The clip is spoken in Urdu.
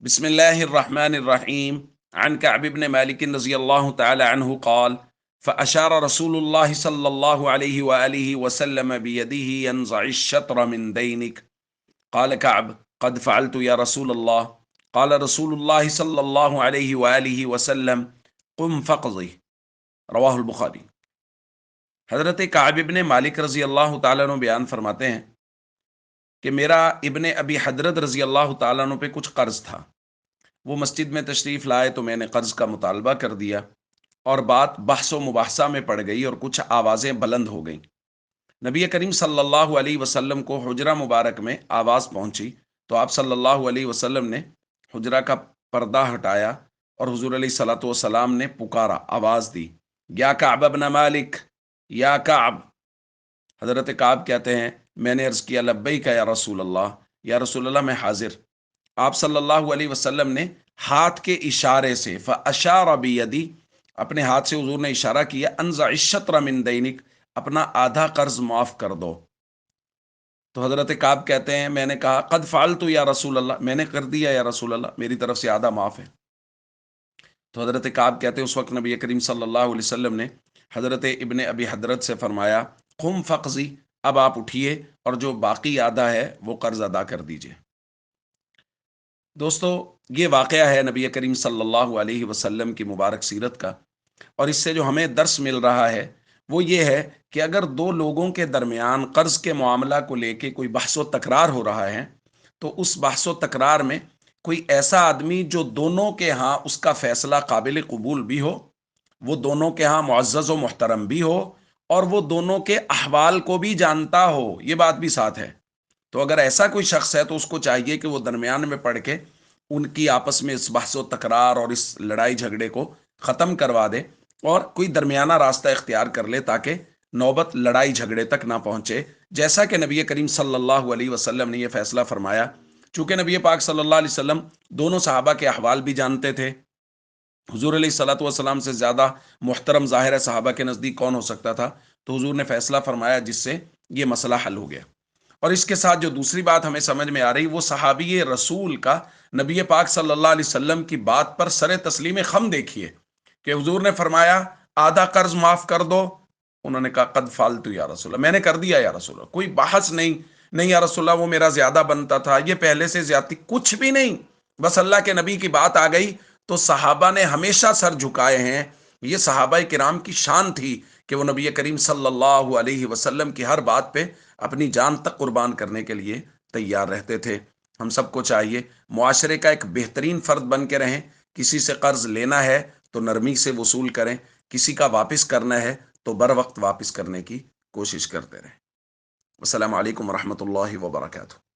بسم الله الرحمن الرحيم. عن كعب بن مالك رضي الله تعالى عنه قال: فأشار رسول الله صلى الله عليه وآله وسلم بيده ينزع الشطر من دينك. قال كعب: قد فعلت يا رسول الله. قال رسول الله صلى الله عليه وآله وسلم: قم فقضي. رواہ البخاری۔ حضرت کعب ابن مالک رضی اللہ تعالیٰ عنہ بیان فرماتے ہیں کہ میرا ابن ابی حضرت رضی اللہ تعالیٰ عنہ پہ کچھ قرض تھا۔ وہ مسجد میں تشریف لائے تو میں نے قرض کا مطالبہ کر دیا اور بات بحث و مباحثہ میں پڑ گئی اور کچھ آوازیں بلند ہو گئیں۔ نبی کریم صلی اللہ علیہ وسلم کو حجرہ مبارک میں آواز پہنچی تو آپ صلی اللہ علیہ وسلم نے حجرہ کا پردہ ہٹایا اور حضور علیہ الصلوۃ والسلام نے پکارا، آواز دی، یا کعب ابن مالک، یا کعب۔ حضرت کعب کہتے ہیں میں نے عرض کیا لبیک یا رسول اللہ، یا رسول اللہ میں حاضر۔ آپ صلی اللہ علیہ وسلم نے ہاتھ کے اشارے سے فاشار بیدی، اپنے ہاتھ سے حضور نے اشارہ کیا، انزع الشطر من دینک، اپنا آدھا قرض معاف کر دو۔ تو حضرت کعب کہتے ہیں میں نے کہا قد فعلت یا رسول اللہ، میں نے کر دیا یا رسول اللہ، میری طرف سے آدھا معاف ہے۔ تو حضرت کعب کہتے ہیں اس وقت نبی کریم صلی اللہ علیہ وسلم نے حضرت ابن ابی حضرت سے فرمایا قم فقضی، اب آپ اٹھیے اور جو باقی آدھا ہے وہ قرض ادا کر دیجئے۔ دوستو، یہ واقعہ ہے نبی کریم صلی اللہ علیہ وسلم کی مبارک سیرت کا، اور اس سے جو ہمیں درس مل رہا ہے وہ یہ ہے کہ اگر دو لوگوں کے درمیان قرض کے معاملہ کو لے کے کوئی بحث و تکرار ہو رہا ہے تو اس بحث و تکرار میں کوئی ایسا آدمی جو دونوں کے ہاں اس کا فیصلہ قابل قبول بھی ہو، وہ دونوں کے ہاں معزز و محترم بھی ہو، اور وہ دونوں کے احوال کو بھی جانتا ہو، یہ بات بھی ساتھ ہے۔ تو اگر ایسا کوئی شخص ہے تو اس کو چاہیے کہ وہ درمیان میں پڑھ کے ان کی آپس میں اس بحث و تکرار اور اس لڑائی جھگڑے کو ختم کروا دے اور کوئی درمیانہ راستہ اختیار کر لے تاکہ نوبت لڑائی جھگڑے تک نہ پہنچے، جیسا کہ نبی کریم صلی اللہ علیہ وسلم نے یہ فیصلہ فرمایا۔ چونکہ نبی پاک صلی اللہ علیہ وسلم دونوں صحابہ کے احوال بھی جانتے تھے، حضور علیہ الصلوۃ والسلام سے زیادہ محترم ظاہر ہے صحابہ کے نزدیک کون ہو سکتا تھا، تو حضور نے فیصلہ فرمایا جس سے یہ مسئلہ حل ہو گیا۔ اور اس کے ساتھ جو دوسری بات ہمیں سمجھ میں آ رہی وہ صحابی رسول کا نبی پاک صلی اللہ علیہ وسلم کی بات پر سر تسلیم خم دیکھیے کہ حضور نے فرمایا آدھا قرض معاف کر دو، انہوں نے کہا قد فعلت یا رسول اللہ، میں نے کر دیا یا رسول اللہ، کوئی بحث نہیں، نہیں یا رسول اللہ وہ میرا زیادہ بنتا تھا، یہ پہلے سے زیادتی، کچھ بھی نہیں، بس اللہ کے نبی کی بات آ گئی تو صحابہ نے ہمیشہ سر جھکائے ہیں۔ یہ صحابہ کرام کی شان تھی کہ وہ نبی کریم صلی اللہ علیہ وسلم کی ہر بات پہ اپنی جان تک قربان کرنے کے لیے تیار رہتے تھے۔ ہم سب کو چاہیے معاشرے کا ایک بہترین فرد بن کے رہیں، کسی سے قرض لینا ہے تو نرمی سے وصول کریں، کسی کا واپس کرنا ہے تو بر وقت واپس کرنے کی کوشش کرتے رہیں۔ السلام علیکم ورحمۃ اللہ وبرکاتہ۔